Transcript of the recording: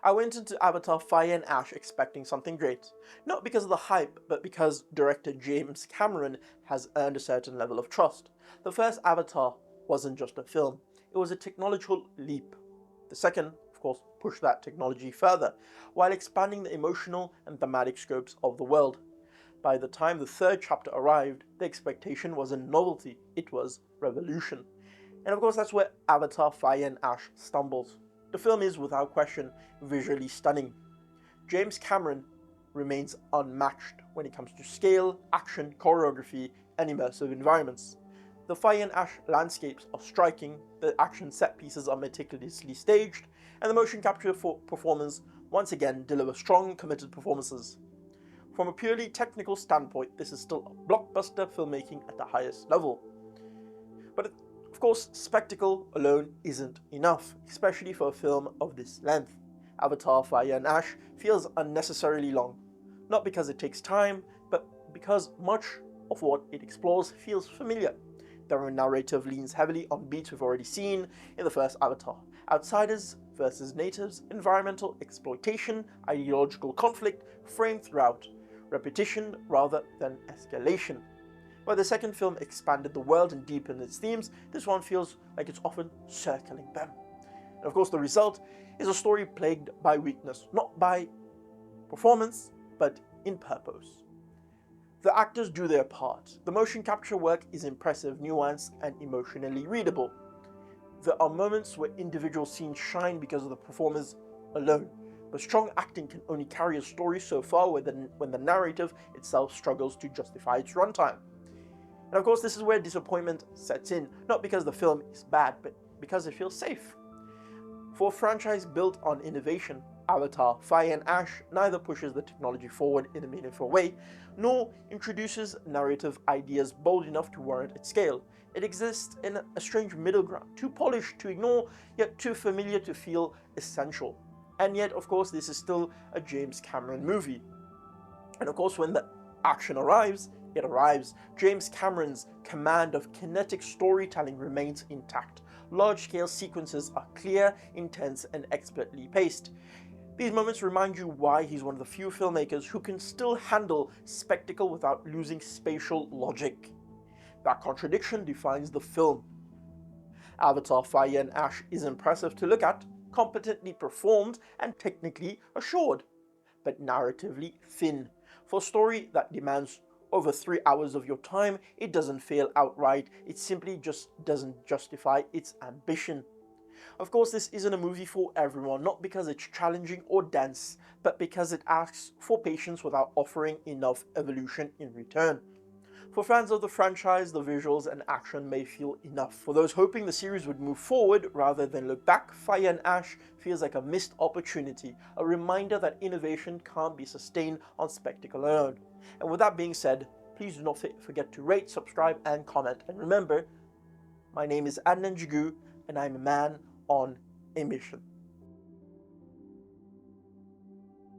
I went into Avatar Fire and Ash expecting something great, not because of the hype, but because director James Cameron has earned a certain level of trust. The first Avatar wasn't just a film, it was a technological leap. The second, of course, pushed that technology further, while expanding the emotional and thematic scopes of the world. By the time the third chapter arrived, the expectation wasn't novelty, it was revolution. And of course that's where Avatar Fire and Ash stumbles. The film is, without question, visually stunning. James Cameron remains unmatched when it comes to scale, action, choreography, and immersive environments. The Fire and Ash landscapes are striking, the action set pieces are meticulously staged, and the motion capture performers once again deliver strong, committed performances. From a purely technical standpoint, this is still a blockbuster filmmaking at the highest level. But of course, spectacle alone isn't enough, especially for a film of this length. Avatar Fire and Ash feels unnecessarily long, not because it takes time, but because much of what it explores feels familiar. The narrative leans heavily on beats we've already seen in the first Avatar: outsiders versus natives, environmental exploitation, ideological conflict framed throughout, repetition rather than escalation. While the second film expanded the world and deepened its themes, this one feels like it's often circling them. And of course the result is a story plagued by weakness, not by performance, but in purpose. The actors do their part. The motion capture work is impressive, nuanced, and emotionally readable. There are moments where individual scenes shine because of the performers alone, but strong acting can only carry a story so far when the narrative itself struggles to justify its runtime. And of course this is where disappointment sets in, not because the film is bad, but because it feels safe. For a franchise built on innovation, Avatar Fire and Ash neither pushes the technology forward in a meaningful way, nor introduces narrative ideas bold enough to warrant its scale. It exists in a strange middle ground, too polished to ignore, yet too familiar to feel essential. And yet, of course, this is still a James Cameron movie. And of course, when the action arrives, it arrives. James Cameron's command of kinetic storytelling remains intact. Large-scale sequences are clear, intense, and expertly paced. These moments remind you why he's one of the few filmmakers who can still handle spectacle without losing spatial logic. That contradiction defines the film. Avatar Fire and Ash is impressive to look at, competently performed, and technically assured, but narratively thin. For a story that demands over 3 hours of your time, it doesn't fail outright, it simply just doesn't justify its ambition. Of course, this isn't a movie for everyone, not because it's challenging or dense, but because it asks for patience without offering enough evolution in return. For fans of the franchise, the visuals and action may feel enough. For those hoping the series would move forward rather than look back, Fire and Ash feels like a missed opportunity, a reminder that innovation can't be sustained on spectacle alone. And with that being said, please do not forget to rate, subscribe, and comment. And remember, my name is Adnan Jigu, and I'm a man on a mission.